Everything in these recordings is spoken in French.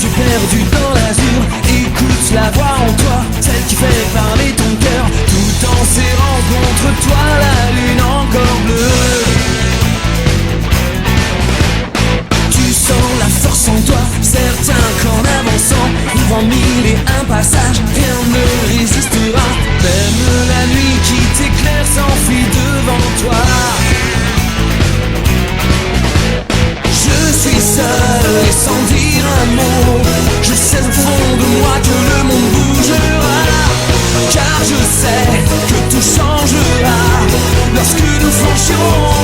yeux perdus dans l'azur. Écoute la voix en toi, celle qui fait parler ton cœur, tout en serrant contre toi la lune encore bleue. Tu sens la force en toi, certain qu'en avançant, ouvrant mille et un passages, rien ne résistera. Même la nuit qui t'éclaire s'enfuit devant toi. Je suis seul et sans dire un mot, je sais au fond de moi que le monde bougera. Car je sais que tout changera lorsque nous franchirons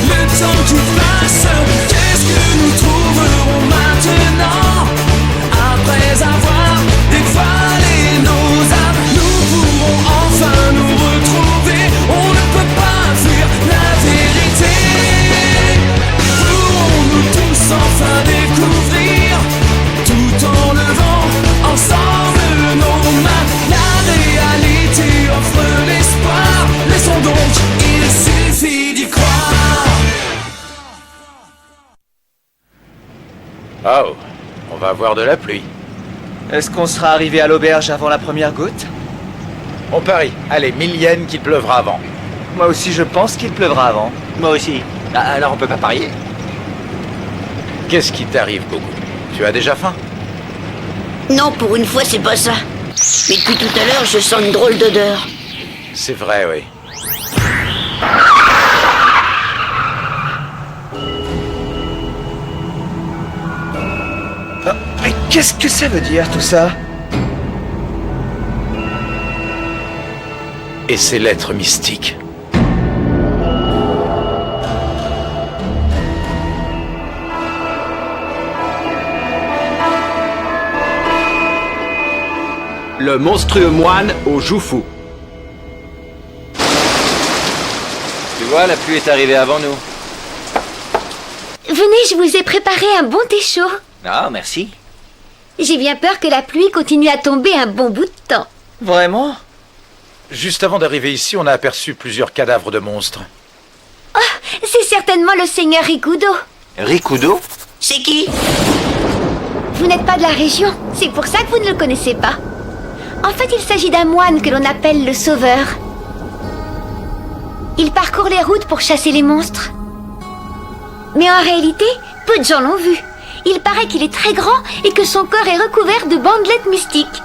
le temps qui passe. Qu'est-ce que nous trouverons maintenant? Après avoir dévoilé nos âmes, nous pourrons enfin nous retrouver. On ne peut pas fuir la vérité. Pourrons-nous tous enfin découvrir, tout en levant ensemble nos mains? La réalité offre l'espoir. Laissons donc, il suffit d'y croire. Oh, on va avoir de la pluie. Est-ce qu'on sera arrivé à l'auberge avant la première goutte? On parie. Allez, 1000 yens qu'il pleuvra avant. Moi aussi, je pense qu'il pleuvra avant. Moi aussi. Ah, alors on peut pas parier. Qu'est-ce qui t'arrive, Gogo? Tu as déjà faim? Non, pour une fois, c'est pas ça. Mais depuis tout à l'heure, je sens une drôle d'odeur. C'est vrai, oui. Mais qu'est-ce que ça veut dire, tout ça? Et ces lettres mystiques? Le monstrueux moine aux joues fous. Tu vois, la pluie est arrivée avant nous. Venez, je vous ai préparé un bon thé chaud. Ah, merci. J'ai bien peur que la pluie continue à tomber un bon bout de temps. Vraiment? Juste avant d'arriver ici, on a aperçu plusieurs cadavres de monstres. Oh, c'est certainement le seigneur Rikudo. Rikudo? C'est qui? Vous n'êtes pas de la région, c'est pour ça que vous ne le connaissez pas. En fait, il s'agit d'un moine que l'on appelle le Sauveur. Il parcourt les routes pour chasser les monstres. Mais en réalité, peu de gens l'ont vu. Il paraît qu'il est très grand et que son corps est recouvert de bandelettes mystiques.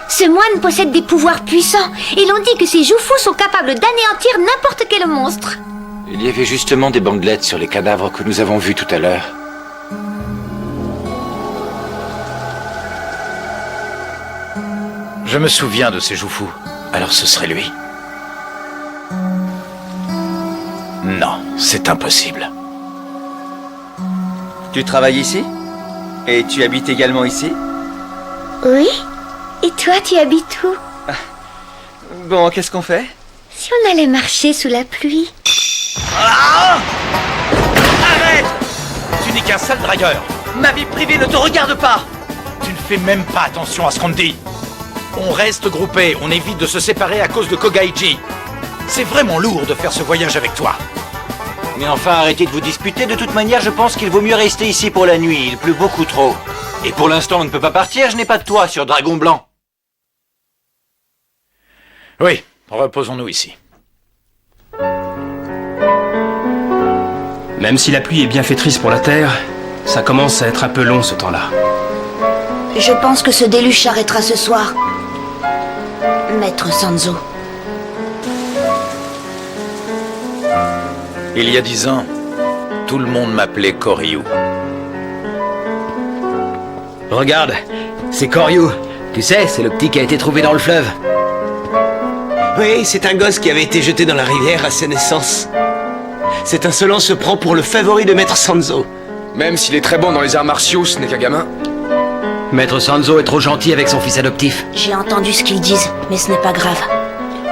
Ce moine possède des pouvoirs puissants et l'on dit que ses jouffous sont capables d'anéantir n'importe quel monstre. Il y avait justement des bandelettes sur les cadavres que nous avons vus tout à l'heure. Je me souviens de ces jouffous. Alors ce serait lui? Non, c'est impossible. Tu travailles ici? Et tu habites également ici? Oui? Et toi, tu habites où? Bon, qu'est-ce qu'on fait? Si on allait marcher sous la pluie? Arrête! Tu n'es qu'un sale dragueur. Ma vie privée ne te regarde pas! Tu ne fais même pas attention à ce qu'on te dit. On reste groupés, on évite de se séparer à cause de Kogaiji. C'est vraiment lourd de faire ce voyage avec toi. Mais enfin, arrêtez de vous disputer. De toute manière, je pense qu'il vaut mieux rester ici pour la nuit. Il pleut beaucoup trop. Et pour l'instant, on ne peut pas partir. Je n'ai pas de toit sur Dragon Blanc. Oui, reposons-nous ici. Même si la pluie est bienfaitrice pour la terre, ça commence à être un peu long ce temps-là. Je pense que ce déluge s'arrêtera ce soir. Maître Sanzo. Il y a 10 ans, tout le monde m'appelait Koryu. Regarde, c'est Koryu. Tu sais, c'est le petit qui a été trouvé dans le fleuve. Oui, c'est un gosse qui avait été jeté dans la rivière à sa naissance. Cet insolent se prend pour le favori de Maître Sanzo. Même s'il est très bon dans les arts martiaux, ce n'est qu'un gamin. Maître Sanzo est trop gentil avec son fils adoptif. J'ai entendu ce qu'ils disent, mais ce n'est pas grave.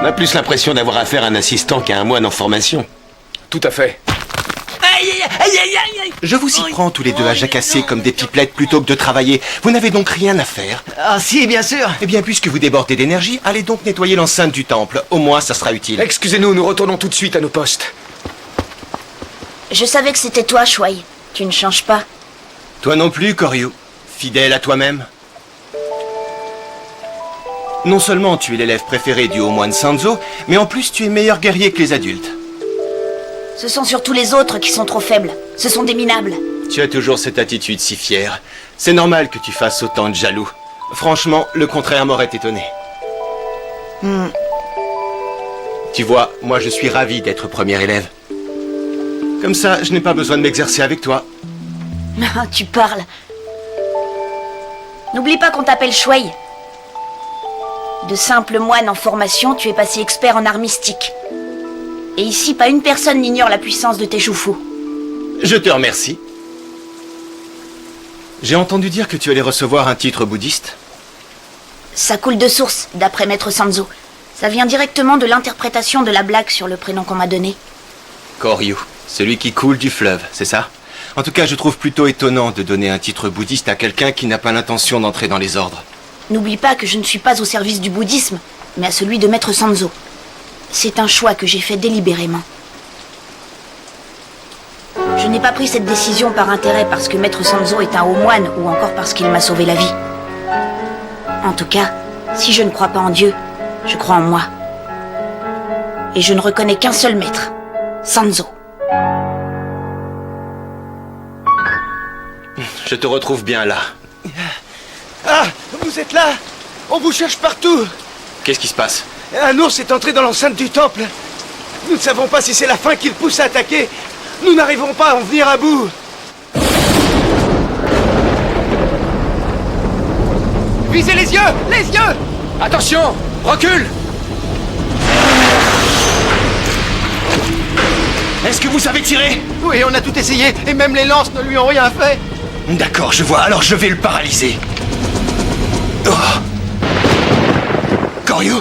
On a plus l'impression d'avoir affaire à un assistant qu'à un moine en formation. Tout à fait. Je vous y prends tous les deux à jacasser comme des pipelettes plutôt que de travailler. Vous n'avez donc rien à faire. Ah si, bien sûr. Eh bien, puisque vous débordez d'énergie, allez donc nettoyer l'enceinte du temple. Au moins, ça sera utile. Excusez-nous, nous retournons tout de suite à nos postes. Je savais que c'était toi, Shuai. Tu ne changes pas. Toi non plus, Koryu. Fidèle à toi-même. Non seulement tu es l'élève préféré du haut moine Sanzo, mais en plus tu es meilleur guerrier que les adultes. Ce sont surtout les autres qui sont trop faibles. Ce sont des minables. Tu as toujours cette attitude si fière. C'est normal que tu fasses autant de jaloux. Franchement, le contraire m'aurait étonné. Tu vois, moi je suis ravi d'être premier élève. Comme ça, je n'ai pas besoin de m'exercer avec toi. Tu parles. N'oublie pas qu'on t'appelle Shuei. De simple moine en formation, tu es passé expert en arts mystiques. Et ici, pas une personne n'ignore la puissance de tes Shufu. Je te remercie. J'ai entendu dire que tu allais recevoir un titre bouddhiste. Ça coule de source, d'après Maître Sanzo. Ça vient directement de l'interprétation de la blague sur le prénom qu'on m'a donné. Koryu, celui qui coule du fleuve, c'est ça? En tout cas, je trouve plutôt étonnant de donner un titre bouddhiste à quelqu'un qui n'a pas l'intention d'entrer dans les ordres. N'oublie pas que je ne suis pas au service du bouddhisme, mais à celui de Maître Sanzo. C'est un choix que j'ai fait délibérément. Je n'ai pas pris cette décision par intérêt parce que Maître Sanzo est un haut moine ou encore parce qu'il m'a sauvé la vie. En tout cas, si je ne crois pas en Dieu, je crois en moi. Et je ne reconnais qu'un seul maître, Sanzo. Je te retrouve bien là. Ah, vous êtes là? On vous cherche partout. Qu'est-ce qui se passe? Un ours est entré dans l'enceinte du temple. Nous ne savons pas si c'est la faim qui le pousse à attaquer. Nous n'arriverons pas à en venir à bout. Visez les yeux! Les yeux! Attention! Recule! Est-ce que vous savez tirer? Oui, on a tout essayé, et même les lances ne lui ont rien fait. D'accord, je vois, alors je vais le paralyser. Oh. Koryu?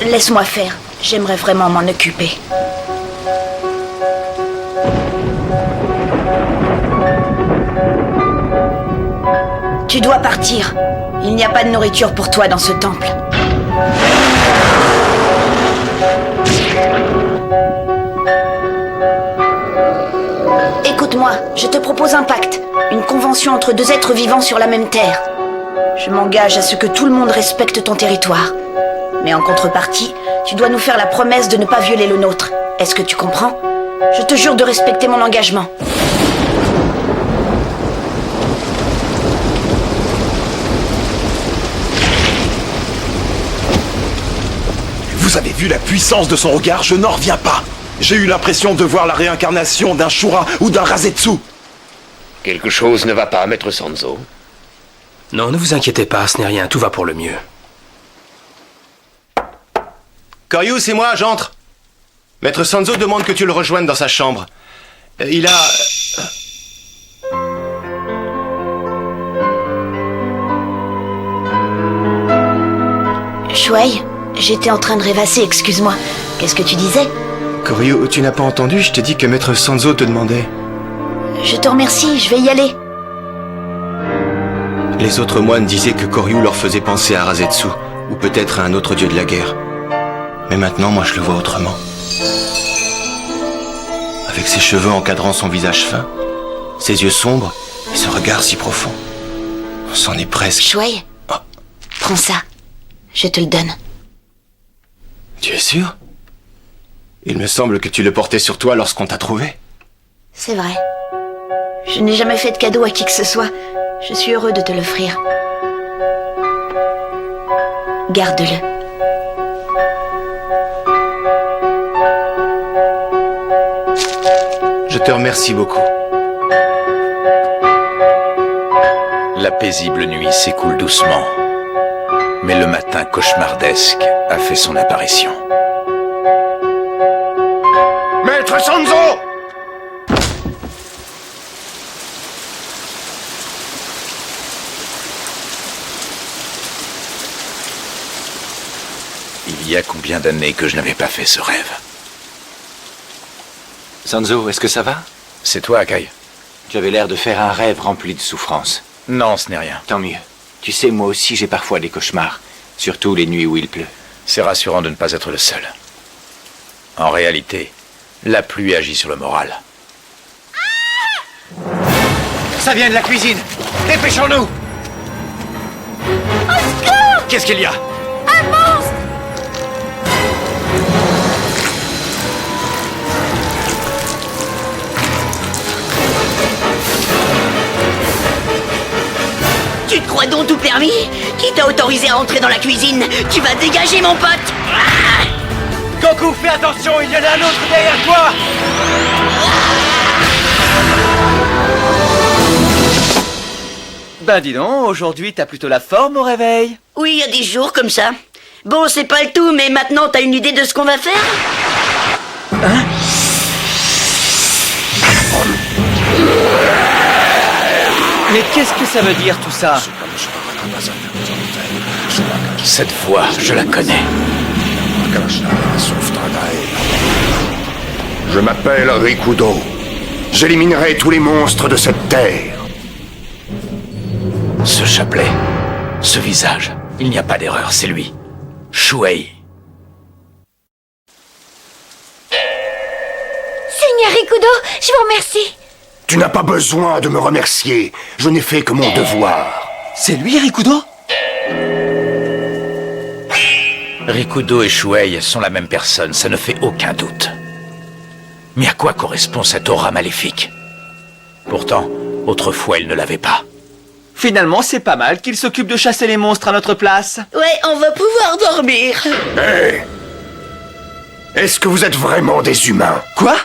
Laisse-moi faire. J'aimerais vraiment m'en occuper. Tu dois partir. Il n'y a pas de nourriture pour toi dans ce temple. Écoute-moi, je te propose un pacte. Une convention entre deux êtres vivants sur la même terre. Je m'engage à ce que tout le monde respecte ton territoire. Mais en contrepartie, tu dois nous faire la promesse de ne pas violer le nôtre. Est-ce que tu comprends? Je te jure de respecter mon engagement. Vous avez vu la puissance de son regard? Je n'en reviens pas. J'ai eu l'impression de voir la réincarnation d'un Shura ou d'un Rasetsu. Quelque chose ne va pas, Maître Sanzo. Non, ne vous inquiétez pas, ce n'est rien, tout va pour le mieux. Koryu, c'est moi, j'entre. Maître Sanzo demande que tu le rejoignes dans sa chambre. Il a... Shuei, j'étais en train de rêvasser, excuse-moi. Qu'est-ce que tu disais? Koryu, tu n'as pas entendu? Je t'ai dit que Maître Sanzo te demandait. Je te remercie, je vais y aller. Les autres moines disaient que Koryu leur faisait penser à Rasetsu, ou peut-être à un autre dieu de la guerre. Mais maintenant, moi, je le vois autrement. Avec ses cheveux encadrant son visage fin, ses yeux sombres et ce regard si profond. On s'en est presque... Shuei, prends ça. Je te le donne. Tu es sûr? Il me semble que tu le portais sur toi lorsqu'on t'a trouvé. C'est vrai. Je n'ai jamais fait de cadeau à qui que ce soit. Je suis heureux de te l'offrir. Garde-le. Je te remercie beaucoup. La paisible nuit s'écoule doucement, mais le matin cauchemardesque a fait son apparition. Maître Sanzo! Il y a combien d'années que je n'avais pas fait ce rêve? Sanzo, est-ce que ça va? C'est toi, Akai. Tu avais l'air de faire un rêve rempli de souffrance. Non, ce n'est rien. Tant mieux. Tu sais, moi aussi j'ai parfois des cauchemars, surtout les nuits où il pleut. C'est rassurant de ne pas être le seul. En réalité, la pluie agit sur le moral. Ça vient de la cuisine. Dépêchons-nous. Au secours! Qu'est-ce qu'il y a? Un monstre! Tu te crois donc tout permis? Qui t'a autorisé à entrer dans la cuisine? Tu vas dégager, mon pote! Goku, fais attention, il y en a un autre derrière toi! Ben dis donc, aujourd'hui t'as plutôt la forme au réveil. Oui, il y a des jours comme ça. Bon, c'est pas le tout, mais maintenant t'as une idée de ce qu'on va faire? Hein? Mais qu'est-ce que ça veut dire tout ça? Cette voix, je la connais. Je m'appelle Rikudo. J'éliminerai tous les monstres de cette terre. Ce chapelet, ce visage, il n'y a pas d'erreur, c'est lui. Shuei. Seigneur Rikudo, je vous remercie. Tu n'as pas besoin de me remercier. Je n'ai fait que mon devoir. C'est lui, Rikudo? Rikudo et Shuei sont la même personne, ça ne fait aucun doute. Mais à quoi correspond cette aura maléfique? Pourtant, autrefois, il ne l'avait pas. Finalement, c'est pas mal qu'il s'occupe de chasser les monstres à notre place. Ouais, on va pouvoir dormir. Hé! Est-ce que vous êtes vraiment des humains? Quoi?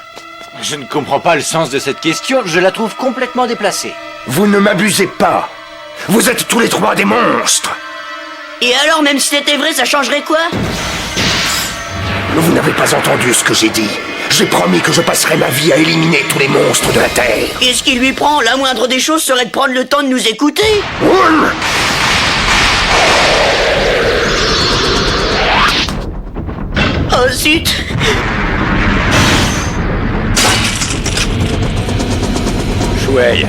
Je ne comprends pas le sens de cette question, je la trouve complètement déplacée. Vous ne m'abusez pas. Vous êtes tous les trois des monstres. Et alors, même si c'était vrai, ça changerait quoi? Vous n'avez pas entendu ce que j'ai dit. J'ai promis que je passerai ma vie à éliminer tous les monstres de la Terre. Et ce qui lui prend, la moindre des choses serait de prendre le temps de nous écouter. Oh zut! Shuei,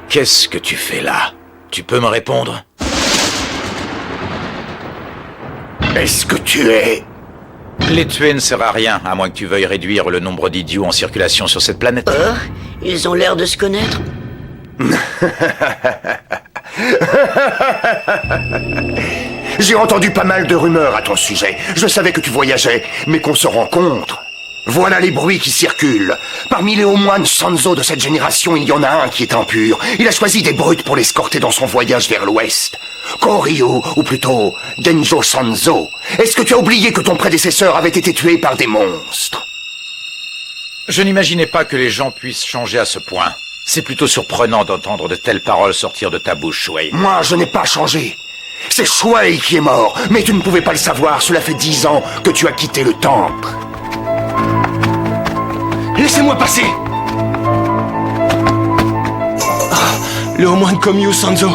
qu'est-ce que tu fais là? Tu peux me répondre? Est-ce que tu es... Les tuer ne sert à rien, à moins que tu veuilles réduire le nombre d'idiots en circulation sur cette planète. Ils ont l'air de se connaître. J'ai entendu pas mal de rumeurs à ton sujet. Je savais que tu voyageais, mais qu'on se rencontre. Voilà les bruits qui circulent. Parmi les hauts moines Sanzo de cette génération, il y en a un qui est impur. Il a choisi des brutes pour l'escorter dans son voyage vers l'ouest. Koryu, ou plutôt Genjo Sanzo. Est-ce que tu as oublié que ton prédécesseur avait été tué par des monstres? Je n'imaginais pas que les gens puissent changer à ce point. C'est plutôt surprenant d'entendre de telles paroles sortir de ta bouche, Shuei. Moi, je n'ai pas changé. C'est Shuei qui est mort, mais tu ne pouvais pas le savoir. Cela fait 10 ans que tu as quitté le temple. Laissez-moi passer. Le haut moine Komyu Sanzo.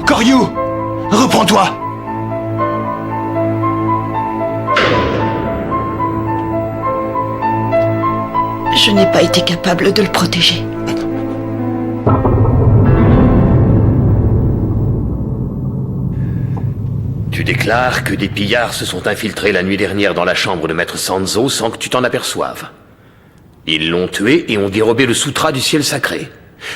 Koryu, reprends-toi. Je n'ai pas été capable de le protéger. Tu déclares que des pillards se sont infiltrés la nuit dernière dans la chambre de Maître Sanzo sans que tu t'en aperçoives. Ils l'ont tué et ont dérobé le sutra du ciel sacré.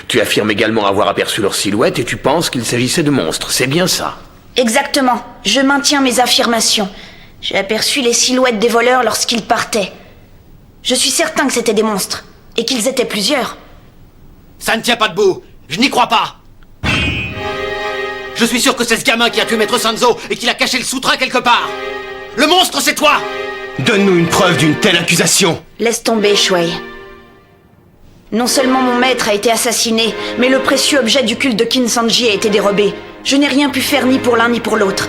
Tu affirmes également avoir aperçu leur silhouette et tu penses qu'il s'agissait de monstres, c'est bien ça? Exactement. Je maintiens mes affirmations. J'ai aperçu les silhouettes des voleurs lorsqu'ils partaient. Je suis certain que c'était des monstres. Et qu'ils étaient plusieurs. Ça ne tient pas debout. Je n'y crois pas. Je suis sûr que c'est ce gamin qui a tué Maître Sanzo et qu'il a caché le sutra quelque part. Le monstre, c'est toi! Donne-nous une preuve d'une telle accusation. Laisse tomber, Shuei. Non seulement mon maître a été assassiné, mais le précieux objet du culte de Kinsanji a été dérobé. Je n'ai rien pu faire ni pour l'un ni pour l'autre.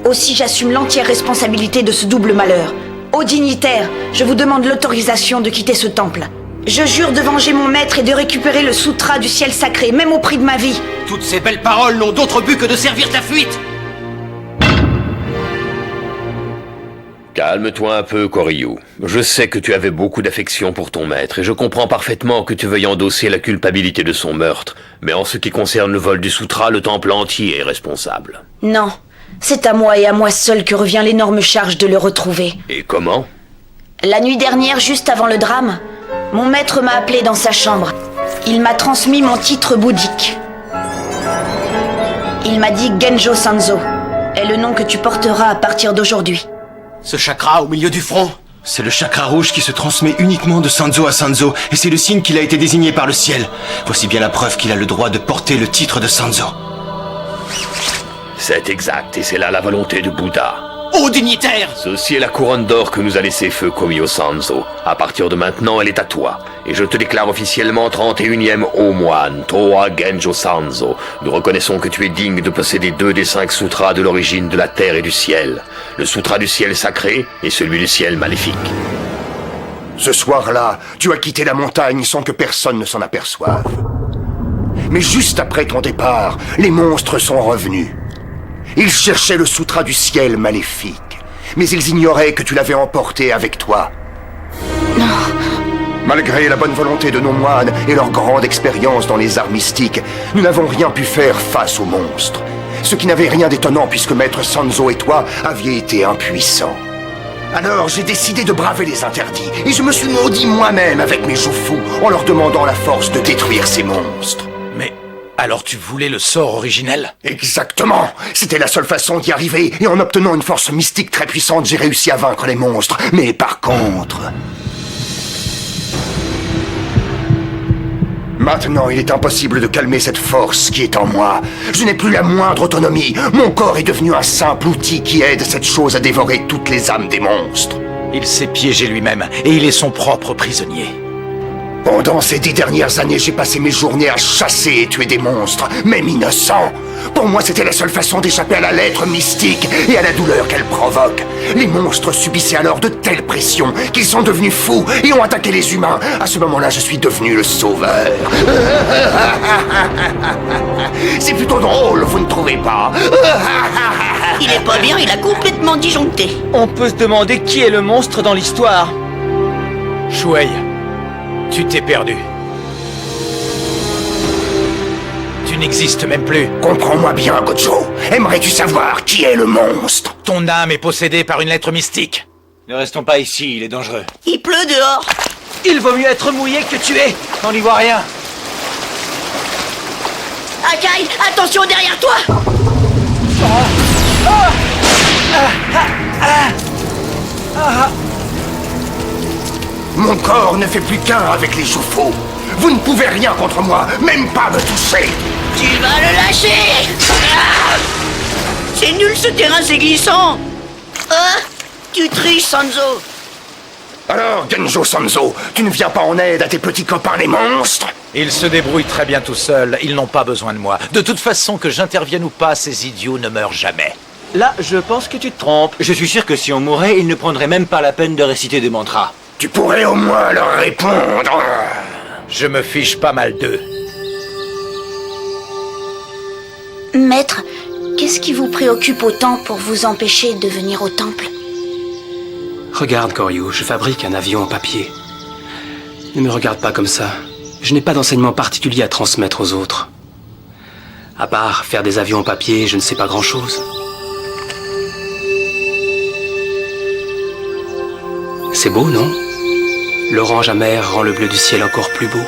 Aussi, j'assume l'entière responsabilité de ce double malheur. Ô dignitaires, je vous demande l'autorisation de quitter ce temple. Je jure de venger mon maître et de récupérer le sutra du ciel sacré, même au prix de ma vie. Toutes ces belles paroles n'ont d'autre but que de servir ta fuite. Calme-toi un peu, Koryu. Je sais que tu avais beaucoup d'affection pour ton maître et je comprends parfaitement que tu veuilles endosser la culpabilité de son meurtre. Mais en ce qui concerne le vol du sutra, le temple entier est responsable. Non, c'est à moi et à moi seul que revient l'énorme charge de le retrouver. Et comment? La nuit dernière, juste avant le drame, mon maître m'a appelé dans sa chambre. Il m'a transmis mon titre bouddhique. Il m'a dit Genjo Sanzo est le nom que tu porteras à partir d'aujourd'hui. Ce chakra au milieu du front, c'est le chakra rouge qui se transmet uniquement de Sanzo à Sanzo, et c'est le signe qu'il a été désigné par le ciel. Voici bien la preuve qu'il a le droit de porter le titre de Sanzo. C'est exact, et c'est là la volonté de Bouddha. Ô dignitaire! Ceci est la couronne d'or que nous a laissé feu Komiyo Sanzo. À partir de maintenant, elle est à toi. Et je te déclare officiellement 31e haut moine, Toa Genjo Sanzo. Nous reconnaissons que tu es digne de posséder 2 des 5 sutras de l'origine de la terre et du ciel. Le sutra du ciel sacré et celui du ciel maléfique. Ce soir-là, tu as quitté la montagne sans que personne ne s'en aperçoive. Mais juste après ton départ, les monstres sont revenus. Ils cherchaient le sutra du ciel maléfique, mais ils ignoraient que tu l'avais emporté avec toi. Non. Malgré la bonne volonté de nos moines et leur grande expérience dans les arts mystiques, nous n'avons rien pu faire face aux monstres. Ce qui n'avait rien d'étonnant puisque Maître Sanzo et toi aviez été impuissants. Alors j'ai décidé de braver les interdits et je me suis maudit moi-même avec mes Jufu en leur demandant la force de détruire ces monstres. Mais alors tu voulais le sort originel? Exactement. C'était la seule façon d'y arriver et en obtenant une force mystique très puissante, j'ai réussi à vaincre les monstres. Mais par contre... Maintenant, il est impossible de calmer cette force qui est en moi. Je n'ai plus la moindre autonomie. Mon corps est devenu un simple outil qui aide cette chose à dévorer toutes les âmes des monstres. Il s'est piégé lui-même et il est son propre prisonnier. Pendant ces 10 dernières années, j'ai passé mes journées à chasser et tuer des monstres, même innocents. Pour moi, c'était la seule façon d'échapper à la lettre mystique et à la douleur qu'elle provoque. Les monstres subissaient alors de telles pressions qu'ils sont devenus fous et ont attaqué les humains. À ce moment-là, je suis devenu le sauveur. C'est plutôt drôle, vous ne trouvez pas? Il est pas bien, il a complètement disjoncté. On peut se demander qui est le monstre dans l'histoire. Shuei, tu t'es perdu. Tu n'existes même plus. Comprends-moi bien, Gojo. Aimerais-tu savoir qui est le monstre? Ton âme est possédée par une lettre mystique. Ne restons pas ici, il est dangereux. Il pleut dehors. Il vaut mieux être mouillé que tué. On n'y voit rien. Akai, attention derrière toi. Mon corps ne fait plus qu'un avec les Jufu. Vous ne pouvez rien contre moi, même pas me toucher. Tu vas le lâcher. C'est nul ce terrain, c'est glissant. Tu triches, Sanzo. Alors, Genjo Sanzo, tu ne viens pas en aide à tes petits copains les monstres? Ils se débrouillent très bien tout seuls, ils n'ont pas besoin de moi. De toute façon, que j'intervienne ou pas, ces idiots ne meurent jamais. Là, je pense que tu te trompes. Je suis sûr que si on mourait, ils ne prendraient même pas la peine de réciter des mantras. Tu pourrais au moins leur répondre. Je me fiche pas mal d'eux. Maître, qu'est-ce qui vous préoccupe autant pour vous empêcher de venir au temple? Regarde, Koryu, je fabrique un avion en papier. Ne me regarde pas comme ça. Je n'ai pas d'enseignement particulier à transmettre aux autres. À part faire des avions en papier, je ne sais pas grand-chose. C'est beau, non? L'orange amer rend le bleu du ciel encore plus beau.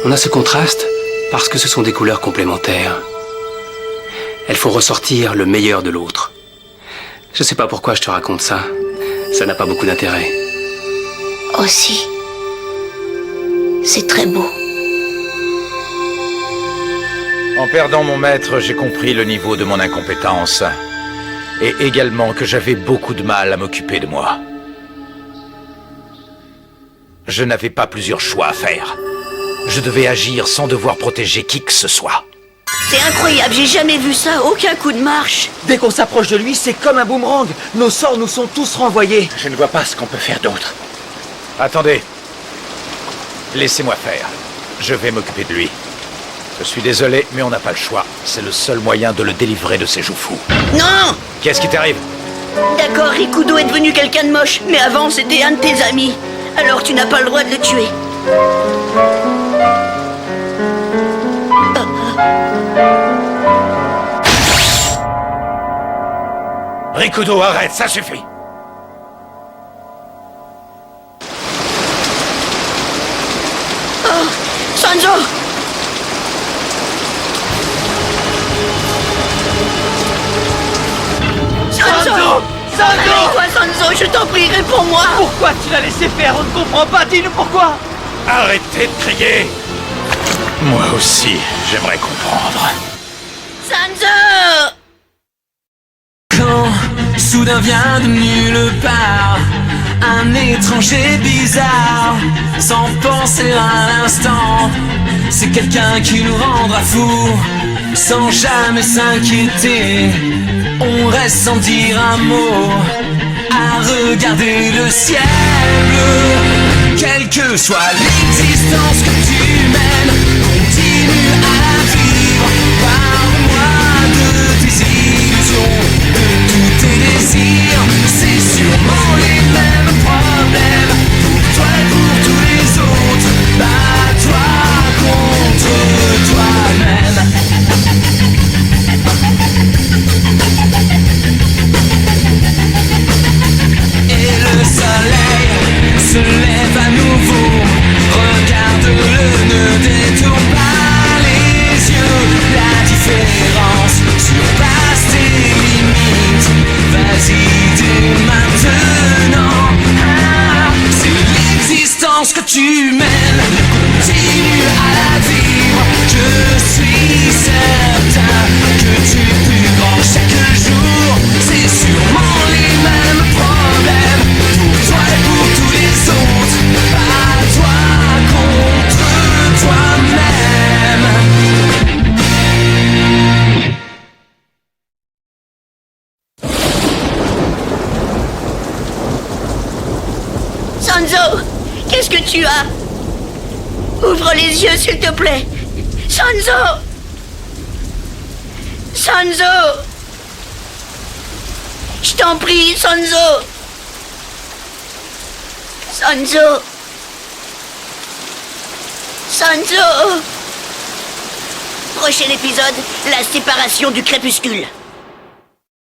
On a ce contraste parce que ce sont des couleurs complémentaires. Elles font ressortir le meilleur de l'autre. Je sais pas pourquoi je te raconte ça. Ça n'a pas beaucoup d'intérêt. Aussi. C'est très beau. En perdant mon maître, j'ai compris le niveau de mon incompétence. Et également que j'avais beaucoup de mal à m'occuper de moi. Je n'avais pas plusieurs choix à faire. Je devais agir sans devoir protéger qui que ce soit. C'est incroyable, j'ai jamais vu ça, aucun coup de marche. Dès qu'on s'approche de lui, c'est comme un boomerang. Nos sorts nous sont tous renvoyés. Je ne vois pas ce qu'on peut faire d'autre. Attendez. Laissez-moi faire. Je vais m'occuper de lui. Je suis désolé, mais on n'a pas le choix. C'est le seul moyen de le délivrer de ses Jufu. Non! Qu'est-ce qui t'arrive? D'accord, Rikudo est devenu quelqu'un de moche, mais avant c'était un de tes amis. Alors tu n'as pas le droit de le tuer. Rikudo, arrête, ça suffit! Sanzo! Sanzo! Réveille-toi, Sanzo, je t'en prie, réponds-moi! Pourquoi tu l'as laissé faire? On ne comprend pas, dis-nous pourquoi! Arrêtez de crier! Moi aussi, j'aimerais comprendre. Sanzo! Quand soudain vient de nulle part un étranger bizarre, sans penser un instant, c'est quelqu'un qui nous rendra fous, sans jamais s'inquiéter. On reste sans dire un mot, à regarder le ciel bleu. Quelle que soit l'existence que tu mènes, continue à la vivre. Parle-moi de tes illusions, de tous tes désirs. C'est sûrement les mêmes problèmes pour toi et pour tous les autres. Bats-toi contre toi-même. Et le soleil se lève à nouveau. Regarde-le, ne détourne pas les yeux. La différence surpasse tes limites. Vas-y dès maintenant. C'est l'existence que tu mènes. Continue à la vivre. Je suis certain que tu es plus grand chaque jour. C'est sûrement les mêmes problèmes pour toi et pour tous les autres. Bats-toi contre toi-même. Sanzo! Qu'est-ce que tu as? Ouvre les yeux, s'il te plaît! Sanzo! Sanzo! Je t'en prie, Sanzo! Sanzo! Sanzo! Prochain épisode, la séparation du crépuscule.